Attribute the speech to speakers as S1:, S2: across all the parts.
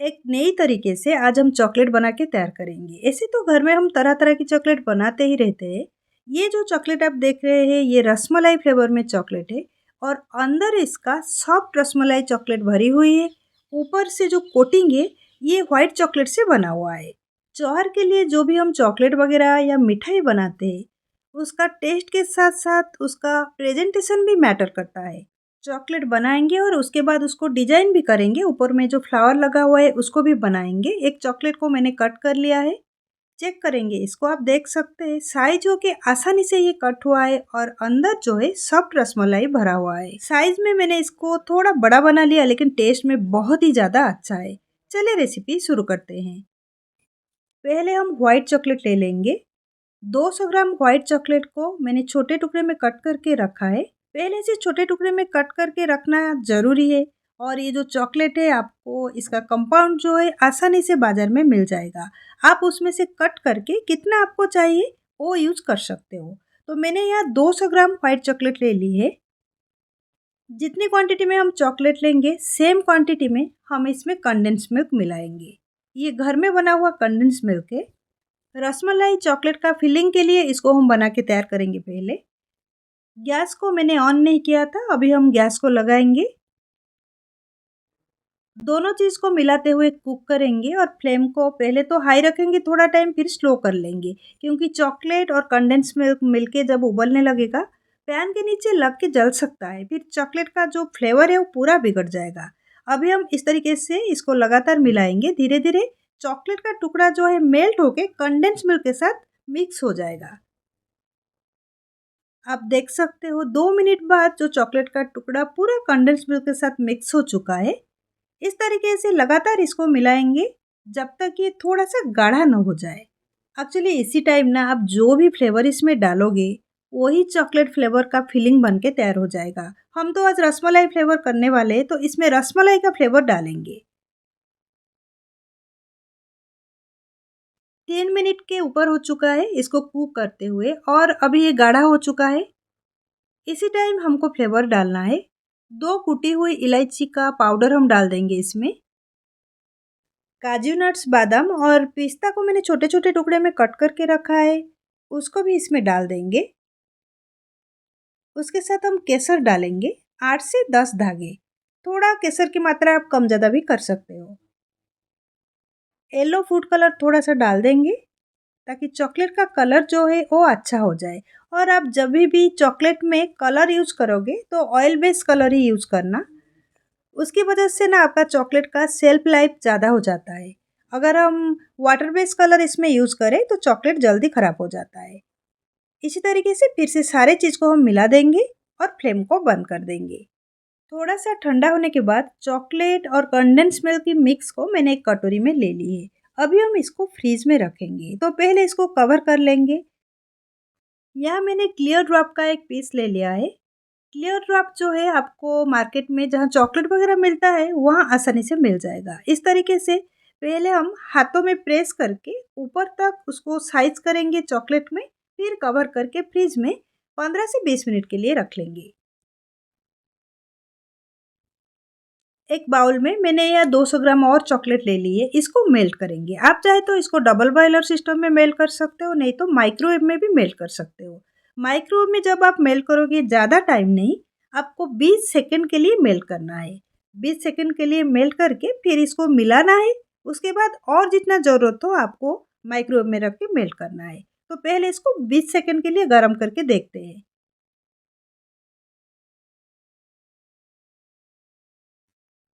S1: एक नई तरीके से आज हम चॉकलेट बना के तैयार करेंगे। ऐसे तो घर में हम तरह तरह की चॉकलेट बनाते ही रहते हैं। ये जो चॉकलेट आप देख रहे हैं ये रसमलाई फ्लेवर में चॉकलेट है और अंदर इसका सॉफ्ट रसमलाई चॉकलेट भरी हुई है। ऊपर से जो कोटिंग है ये व्हाइट चॉकलेट से बना हुआ है। त्योहार के लिए जो भी हम चॉकलेट वगैरह या मिठाई बनाते हैं उसका टेस्ट के साथ साथ उसका प्रेजेंटेशन भी मैटर करता है। चॉकलेट बनाएंगे और उसके बाद उसको डिजाइन भी करेंगे। ऊपर में जो फ्लावर लगा हुआ है उसको भी बनाएंगे। एक चॉकलेट को मैंने कट कर लिया है। चेक करेंगे इसको, आप देख सकते हैं साइज हो के आसानी से ये कट हुआ है और अंदर जो है सॉफ्ट रसमलाई भरा हुआ है। साइज में मैंने इसको थोड़ा बड़ा बना लिया लेकिन टेस्ट में बहुत ही ज्यादा अच्छा है। चलिए रेसिपी शुरू करते हैं। पहले हम व्हाइट चॉकलेट ले लेंगे। 200 ग्राम व्हाइट चॉकलेट को मैंने छोटे टुकड़े में कट करके रखा है। पहले से छोटे टुकड़े में कट करके रखना ज़रूरी है। और ये जो चॉकलेट है आपको इसका कंपाउंड जो है आसानी से बाज़ार में मिल जाएगा। आप उसमें से कट करके कितना आपको चाहिए वो यूज़ कर सकते हो। तो मैंने यहाँ 200 ग्राम व्हाइट चॉकलेट ले ली है। जितनी क्वांटिटी में हम चॉकलेट लेंगे सेम क्वांटिटी में हम इसमें कंडेंस मिल्क मिलाएंगे। ये घर में बना हुआ कंडेंस मिल्क है। रसमलाई चॉकलेट का फिलिंग के लिए इसको हम बना के तैयार करेंगे। पहले गैस को मैंने ऑन नहीं किया था, अभी हम गैस को लगाएंगे। दोनों चीज़ को मिलाते हुए कुक करेंगे और फ्लेम को पहले तो हाई रखेंगे थोड़ा टाइम, फिर स्लो कर लेंगे क्योंकि चॉकलेट और कंडेंस मिल्क मिलके जब उबलने लगेगा पैन के नीचे लग के जल सकता है, फिर चॉकलेट का जो फ्लेवर है वो पूरा बिगड़ जाएगा। अभी हम इस तरीके से इसको लगातार मिलाएंगे। धीरे धीरे चॉकलेट का टुकड़ा जो है मेल्ट होके कंडेंस मिल्क के साथ मिक्स हो जाएगा। आप देख सकते हो 2 मिनट बाद जो चॉकलेट का टुकड़ा पूरा कंडेंस मिल्क के साथ मिक्स हो चुका है। इस तरीके से लगातार इसको मिलाएंगे जब तक ये थोड़ा सा गाढ़ा न हो जाए। एक्चुअली इसी टाइम ना आप जो भी फ्लेवर इसमें डालोगे वही चॉकलेट फ्लेवर का फिलिंग बन के तैयार हो जाएगा। हम तो आज रसमलाई फ्लेवर करने वाले हैं तो इसमें रसमलाई का फ्लेवर डालेंगे। 3 मिनट के ऊपर हो चुका है इसको कुक करते हुए और अभी ये गाढ़ा हो चुका है। इसी टाइम हमको फ्लेवर डालना है। 2 कुटी हुई इलायची का पाउडर हम डाल देंगे इसमें। काजू नट्स, बादाम और पिस्ता को मैंने छोटे छोटे टुकड़े में कट करके रखा है, उसको भी इसमें डाल देंगे। उसके साथ हम केसर डालेंगे, 8 से 10 धागे। थोड़ा केसर की मात्रा आप कम ज़्यादा भी कर सकते हो। येलो फूड कलर थोड़ा सा डाल देंगे ताकि चॉकलेट का कलर जो है वो अच्छा हो जाए। और आप जब भी चॉकलेट में कलर यूज करोगे तो ऑयल बेस्ड कलर ही यूज करना। उसकी वजह से ना आपका चॉकलेट का सेल्फ लाइफ ज़्यादा हो जाता है। अगर हम वाटर बेस्ड कलर इसमें यूज़ करें तो चॉकलेट जल्दी ख़राब हो जाता है। इसी तरीके से फिर से सारे चीज़ को हम मिला देंगे और फ्लेम को बंद कर देंगे। थोड़ा सा ठंडा होने के बाद चॉकलेट और कंडेंस मिल्क की मिक्स को मैंने एक कटोरी में ले ली है। अभी हम इसको फ्रीज में रखेंगे तो पहले इसको कवर कर लेंगे। यहाँ मैंने क्लियर ड्रॉप का एक पीस ले लिया है। क्लियर ड्रॉप जो है आपको मार्केट में जहाँ चॉकलेट वगैरह मिलता है वहाँ आसानी से मिल जाएगा। इस तरीके से पहले हम हाथों में प्रेस करके ऊपर तक उसको साइज करेंगे चॉकलेट में, फिर कवर करके फ्रिज में 15 से 20 मिनट के लिए रख लेंगे। एक बाउल में मैंने यह 200 ग्राम और चॉकलेट ले ली है, इसको मेल्ट करेंगे। आप चाहे तो इसको डबल बॉयलर सिस्टम में मेल्ट कर सकते हो, नहीं तो माइक्रोवेव में भी मेल्ट कर सकते हो। माइक्रोवेव में जब आप मेल्ट करोगे ज़्यादा टाइम नहीं, आपको 20 सेकंड के लिए मेल्ट करना है। 20 सेकंड के लिए मेल्ट करके फिर इसको मिलाना है। उसके बाद और जितना ज़रूरत हो आपको माइक्रोवेव में रख के मेल्ट करना है। तो पहले इसको 20 सेकंड के लिए गर्म करके देखते हैं।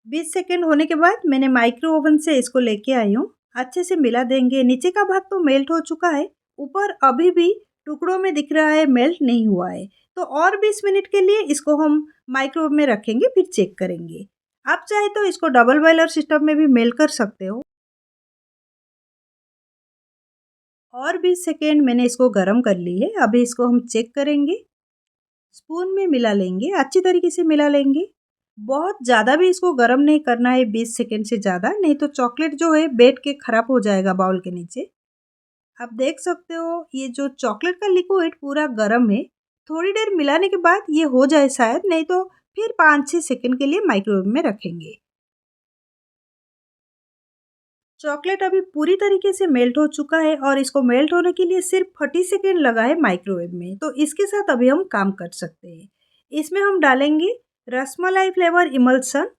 S1: 20 सेकंड होने के बाद मैंने माइक्रो ओवन से इसको लेके आई हूँ। अच्छे से मिला देंगे। नीचे का भाग तो मेल्ट हो चुका है, ऊपर अभी भी टुकड़ों में दिख रहा है मेल्ट नहीं हुआ है। तो और 20 मिनट के लिए इसको हम माइक्रोवेव में रखेंगे, फिर चेक करेंगे। आप चाहे तो इसको डबल बॉयलर सिस्टम में भी मेल्ट कर सकते हो। और 20 सेकेंड मैंने इसको गर्म कर ली है। अभी इसको हम चेक करेंगे। स्पून में मिला लेंगे, अच्छी तरीके से मिला लेंगे। बहुत ज़्यादा भी इसको गर्म नहीं करना है, 20 सेकेंड से ज़्यादा, नहीं तो चॉकलेट जो है बैठ के ख़राब हो जाएगा बाउल के नीचे। आप देख सकते हो ये जो चॉकलेट का लिक्विड पूरा गर्म है। थोड़ी देर मिलाने के बाद ये हो जाए शायद, नहीं तो फिर 5-6 सेकेंड के लिए माइक्रोवेव में रखेंगे। चॉकलेट अभी पूरी तरीके से मेल्ट हो चुका है और इसको मेल्ट होने के लिए सिर्फ 30 सेकेंड लगा है माइक्रोवेव में। तो इसके साथ अभी हम काम कर सकते हैं। इसमें हम डालेंगे रसमलाई फ्लेवर इमल्सन।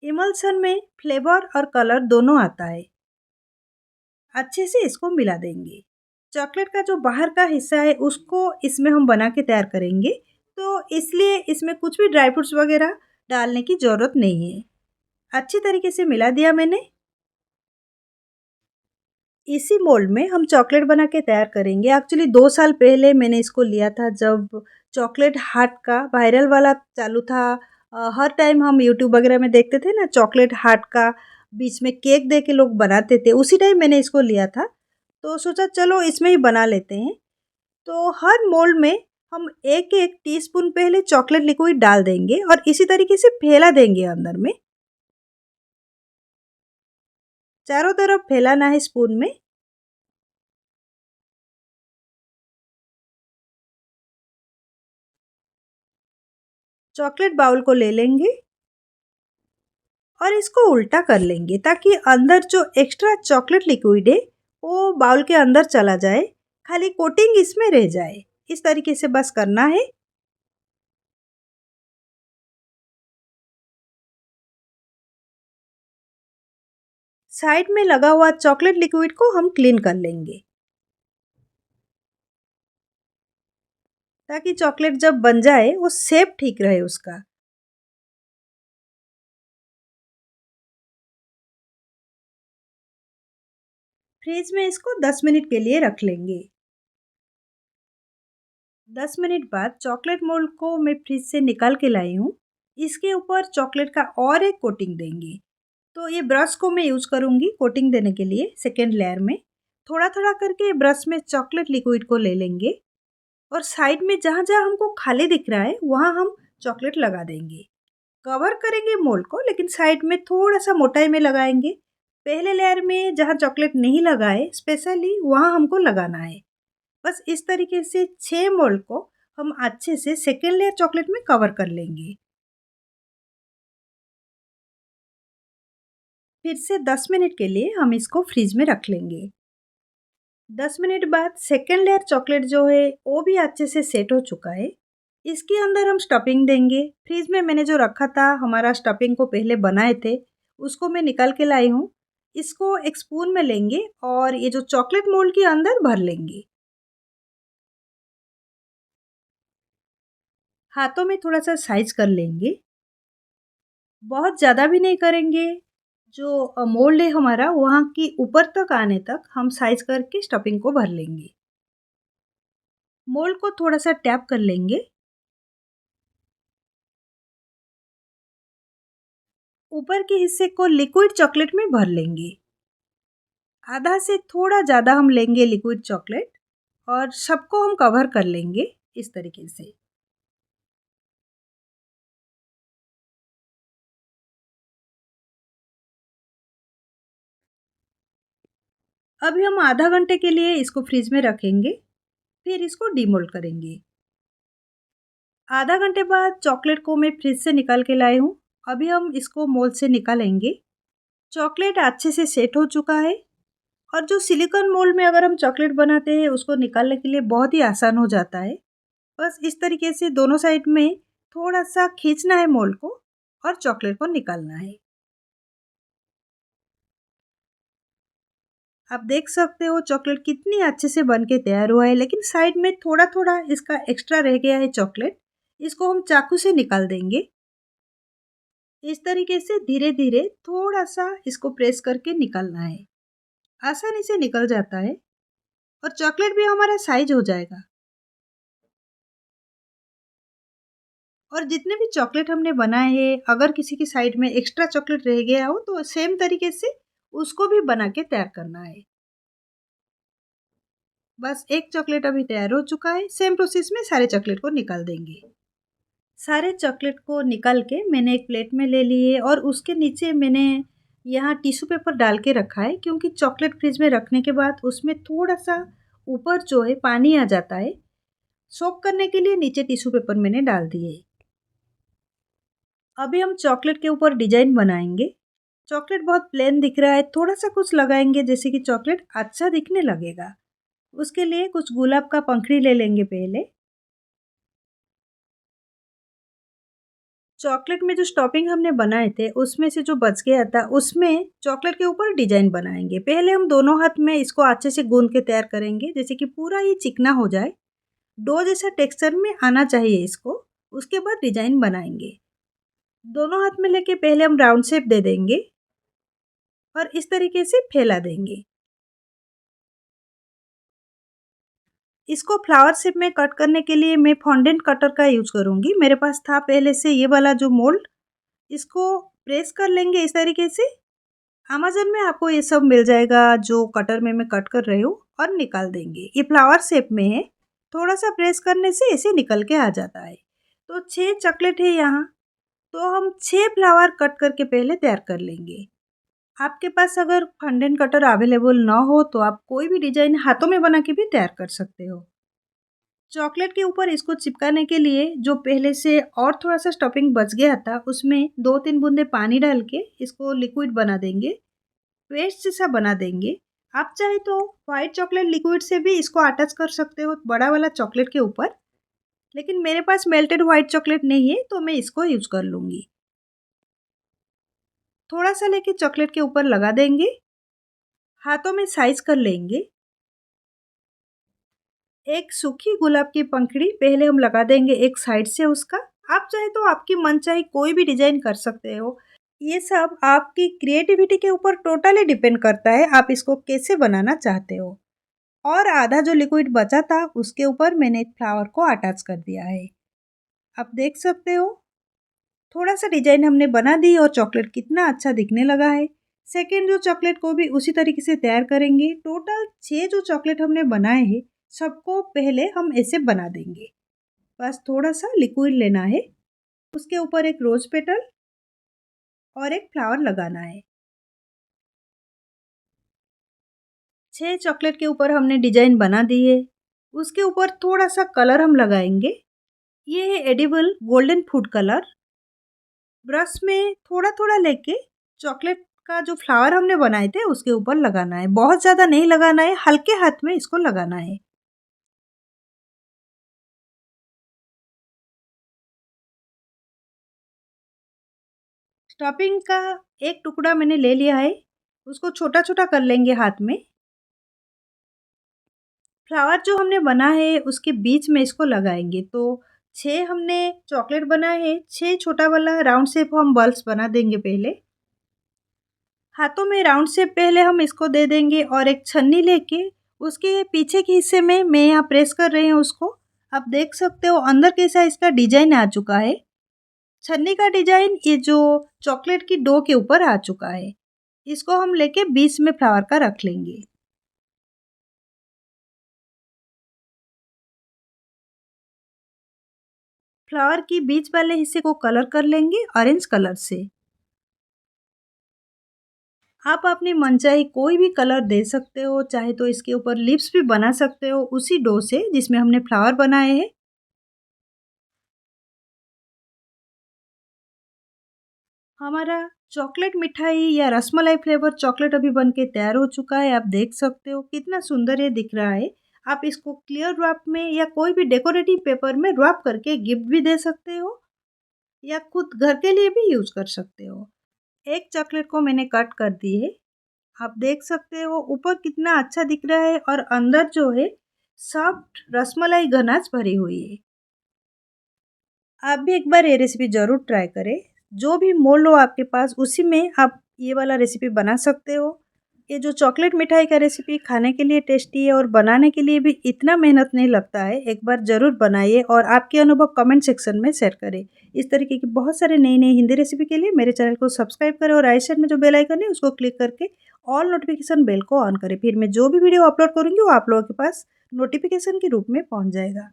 S1: इमल्सन में फ्लेवर और कलर दोनों आता है। अच्छे से इसको मिला देंगे। चॉकलेट का जो बाहर का हिस्सा है उसको इसमें हम बना के तैयार करेंगे, तो इसलिए इसमें कुछ भी ड्राई फ्रूट्स वगैरह डालने की ज़रूरत नहीं है। अच्छी तरीके से मिला दिया मैंने। इसी मोल्ड में हम चॉकलेट बना के तैयार करेंगे। एक्चुअली 2 साल पहले मैंने इसको लिया था जब चॉकलेट हार्ट का वायरल वाला चालू था। हर टाइम हम यूट्यूब वगैरह में देखते थे ना चॉकलेट हार्ट का बीच में केक दे के लोग बनाते थे, उसी टाइम मैंने इसको लिया था। तो सोचा चलो इसमें ही बना लेते हैं। तो हर मोल्ड में हम 1-1 टीस्पून पहले चॉकलेट लिक्विड डाल देंगे और इसी तरीके से फैला देंगे अंदर में। चारों तरफ फैलाना है स्पून में। चॉकलेट बाउल को ले लेंगे और इसको उल्टा कर लेंगे ताकि अंदर जो एक्स्ट्रा चॉकलेट लिक्विड है वो बाउल के अंदर चला जाए, खाली कोटिंग इसमें रह जाए। इस तरीके से बस करना है। साइड में लगा हुआ चॉकलेट लिक्विड को हम क्लीन कर लेंगे ताकि चॉकलेट जब बन जाए वो शेप ठीक रहे उसका। फ्रिज में इसको 10 मिनट के लिए रख लेंगे। 10 मिनट बाद चॉकलेट मोल्ड को मैं फ्रिज से निकाल के लाई हूँ। इसके ऊपर चॉकलेट का और एक कोटिंग देंगे। तो ये ब्रश को मैं यूज़ करूँगी कोटिंग देने के लिए सेकेंड लेयर में। थोड़ा थोड़ा करके ब्रश में चॉकलेट लिक्विड को ले लेंगे और साइड में जहाँ जहाँ हमको खाली दिख रहा है वहाँ हम चॉकलेट लगा देंगे। कवर करेंगे मोल्ड को लेकिन साइड में थोड़ा सा मोटाई में लगाएंगे। पहले लेयर में जहाँ चॉकलेट नहीं लगा है स्पेशली वहाँ हमको लगाना है। बस इस तरीके से 6 मोल्ड को हम अच्छे से सेकेंड लेयर चॉकलेट में कवर कर लेंगे। फिर से 10 मिनट के लिए हम इसको फ्रिज में रख लेंगे। 10 मिनट बाद सेकेंड लेयर चॉकलेट जो है वो भी अच्छे से सेट हो चुका है। इसके अंदर हम स्टफिंग देंगे। फ्रिज में मैंने जो रखा था हमारा स्टफिंग को पहले बनाए थे उसको मैं निकाल के लाई हूँ। इसको एक स्पून में लेंगे और ये जो चॉकलेट मोल्ड के अंदर भर लेंगे। हाथों में थोड़ा सा साइज कर लेंगे, बहुत ज़्यादा भी नहीं करेंगे। जो मोल्ड है हमारा वहाँ की ऊपर तक आने तक हम साइज करके स्टफिंग को भर लेंगे। मोल्ड को थोड़ा सा टैप कर लेंगे। ऊपर के हिस्से को लिक्विड चॉकलेट में भर लेंगे। आधा से थोड़ा ज़्यादा हम लेंगे लिक्विड चॉकलेट और सबको हम कवर कर लेंगे इस तरीके से। अभी हम आधा घंटे के लिए इसको फ्रिज में रखेंगे, फिर इसको डीमोल्ड करेंगे। आधा घंटे बाद चॉकलेट को मैं फ्रिज से निकाल के लाई हूँ। अभी हम इसको मोल्ड से निकालेंगे। चॉकलेट अच्छे से सेट हो चुका है और जो सिलिकॉन मोल्ड में अगर हम चॉकलेट बनाते हैं उसको निकालने के लिए बहुत ही आसान हो जाता है। बस इस तरीके से दोनों साइड में थोड़ा सा खींचना है मोल्ड को और चॉकलेट को निकालना है। आप देख सकते हो चॉकलेट कितनी अच्छे से बन के तैयार हुआ है, लेकिन साइड में थोड़ा थोड़ा इसका एक्स्ट्रा रह गया है चॉकलेट। इसको हम चाकू से निकाल देंगे। इस तरीके से धीरे धीरे थोड़ा सा इसको प्रेस करके निकालना है। आसानी से निकल जाता है और चॉकलेट भी हमारा साइज हो जाएगा। और जितने भी चॉकलेट हमने बनाए हैं अगर किसी की साइड में एक्स्ट्रा चॉकलेट रह गया हो तो सेम तरीके से उसको भी बना के तैयार करना है। बस एक चॉकलेट अभी तैयार हो चुका है। सेम प्रोसेस में सारे चॉकलेट को निकाल देंगे। सारे चॉकलेट को निकाल के मैंने एक प्लेट में ले लिए और उसके नीचे मैंने यहाँ टिश्यू पेपर डाल के रखा है क्योंकि चॉकलेट फ्रिज में रखने के बाद उसमें थोड़ा सा ऊपर जो है पानी आ जाता है। सोक करने के लिए नीचे टिश्यू पेपर मैंने डाल दिए। अभी हम चॉकलेट के ऊपर डिजाइन बनाएंगे। चॉकलेट बहुत प्लेन दिख रहा है, थोड़ा सा कुछ लगाएंगे जैसे कि चॉकलेट अच्छा दिखने लगेगा। उसके लिए कुछ गुलाब का पंखड़ी ले लेंगे पहले। चॉकलेट में जो स्टॉपिंग हमने बनाए थे उसमें से जो बच गया था उसमें चॉकलेट के ऊपर डिजाइन बनाएंगे। पहले हम दोनों हाथ में इसको अच्छे से गूंद के तैयार करेंगे जैसे कि पूरा ये चिकना हो जाए, डो जैसा टेक्सचर में आना चाहिए इसको। उसके बाद डिजाइन बनाएंगे। दोनों हाथ में लेके पहले हम राउंड शेप दे देंगे और इस तरीके से फैला देंगे। इसको फ्लावर शेप में कट करने के लिए मैं फॉन्डेंट कटर का यूज करूंगी। मेरे पास था पहले से ये वाला जो मोल्ड। इसको प्रेस कर लेंगे इस तरीके से। अमेज़न में आपको ये सब मिल जाएगा जो कटर में मैं कट कर रही हूँ, और निकाल देंगे। ये फ्लावर शेप में है, थोड़ा सा प्रेस करने से ऐसे निकल के आ जाता है। तो 6 चॉकलेट है यहाँ, तो हम 6 फ्लावर कट करके पहले तैयार कर लेंगे। आपके पास अगर फंडेंट कटर अवेलेबल ना हो तो आप कोई भी डिजाइन हाथों में बना के भी तैयार कर सकते हो। चॉकलेट के ऊपर इसको चिपकाने के लिए जो पहले से और थोड़ा सा स्टफिंग बच गया था उसमें 2-3 बूंदे पानी डाल के इसको लिक्विड बना देंगे, पेस्ट जैसा बना देंगे। आप चाहे तो व्हाइट चॉकलेट लिक्विड से भी इसको अटैच कर सकते हो बड़ा वाला चॉकलेट के ऊपर, लेकिन मेरे पास मेल्टेड व्हाइट चॉकलेट नहीं है तो मैं इसको यूज कर लूँगी। थोड़ा सा लेके चॉकलेट के ऊपर लगा देंगे, हाथों में साइज कर लेंगे। एक सूखी गुलाब की पंखड़ी पहले हम लगा देंगे एक साइड से उसका। आप चाहे तो आपकी मनचाही कोई भी डिजाइन कर सकते हो। ये सब आपकी क्रिएटिविटी के ऊपर टोटली डिपेंड करता है, आप इसको कैसे बनाना चाहते हो। और आधा जो लिक्विड बचा था उसके ऊपर मैंने एक फ्लावर को अटैच कर दिया है। आप देख सकते हो थोड़ा सा डिजाइन हमने बना दी और चॉकलेट कितना अच्छा दिखने लगा है। सेकेंड जो चॉकलेट को भी उसी तरीके से तैयार करेंगे। टोटल 6 जो चॉकलेट हमने बनाए हैं सबको पहले हम ऐसे बना देंगे। बस थोड़ा सा लिक्विड लेना है, उसके ऊपर एक रोज पेटल और एक फ्लावर लगाना है। 6 चॉकलेट के ऊपर हमने डिजाइन बना दी है। उसके ऊपर थोड़ा सा कलर हम लगाएंगे। ये है edible golden food colour. Brush में थोड़ा थोड़ा लेके चॉकलेट का जो फ्लावर हमने बनाए थे उसके ऊपर लगाना है। बहुत ज़्यादा नहीं लगाना है, हल्के हाथ में इसको लगाना है। स्टफिंग का एक टुकड़ा मैंने ले लिया है, उसको छोटा छोटा कर लेंगे हाथ में। फ्लावर जो हमने बना है उसके बीच में इसको लगाएंगे। तो 6 हमने चॉकलेट बनाए हैं, 6 छोटा वाला राउंड शेप हम बॉल्स बना देंगे पहले। हाथों में राउंड शेप पहले हम इसको दे देंगे और एक छन्नी लेके उसके पीछे के हिस्से में मैं यहाँ प्रेस कर रही हूँ उसको। आप देख सकते हो अंदर कैसा इसका डिजाइन आ चुका है। छन्नी का डिजाइन ये जो चॉकलेट की डो के ऊपर आ चुका है। इसको हम लेके बीच में फ्लावर का रख लेंगे। फ्लावर की बीच वाले हिस्से को कलर कर लेंगे ऑरेंज कलर से। आप अपनी मनचाही कोई भी कलर दे सकते हो, चाहे तो इसके ऊपर लिप्स भी बना सकते हो उसी डो से जिसमें हमने फ्लावर बनाए हैं। हमारा चॉकलेट मिठाई या रसमलाई फ्लेवर चॉकलेट अभी बन के तैयार हो चुका है। आप देख सकते हो कितना सुंदर ये दिख रहा है। आप इसको क्लियर रैप में या कोई भी डेकोरेटिव पेपर में रैप करके गिफ्ट भी दे सकते हो या खुद घर के लिए भी यूज कर सकते हो। एक चॉकलेट को मैंने कट कर दी है। आप देख सकते हो ऊपर कितना अच्छा दिख रहा है और अंदर जो है सॉफ्ट रसमलाई गनाज भरी हुई है। आप भी एक बार ये रेसिपी ज़रूर ट्राई करें। जो भी मोल्ड हो आपके पास उसी में आप ये वाला रेसिपी बना सकते हो। ये जो चॉकलेट मिठाई का रेसिपी खाने के लिए टेस्टी है और बनाने के लिए भी इतना मेहनत नहीं लगता है। एक बार ज़रूर बनाइए और आपके अनुभव कमेंट सेक्शन में शेयर करें। इस तरीके की बहुत सारे नई नई हिंदी रेसिपी के लिए मेरे चैनल को सब्सक्राइब करें और राइट साइड में जो बेल आइकन है उसको क्लिक करके ऑल नोटिफिकेशन बेल को ऑन करें। फिर मैं जो भी वीडियो अपलोड करूँगी वो आप लोगों के पास नोटिफिकेशन के रूप में पहुँच जाएगा।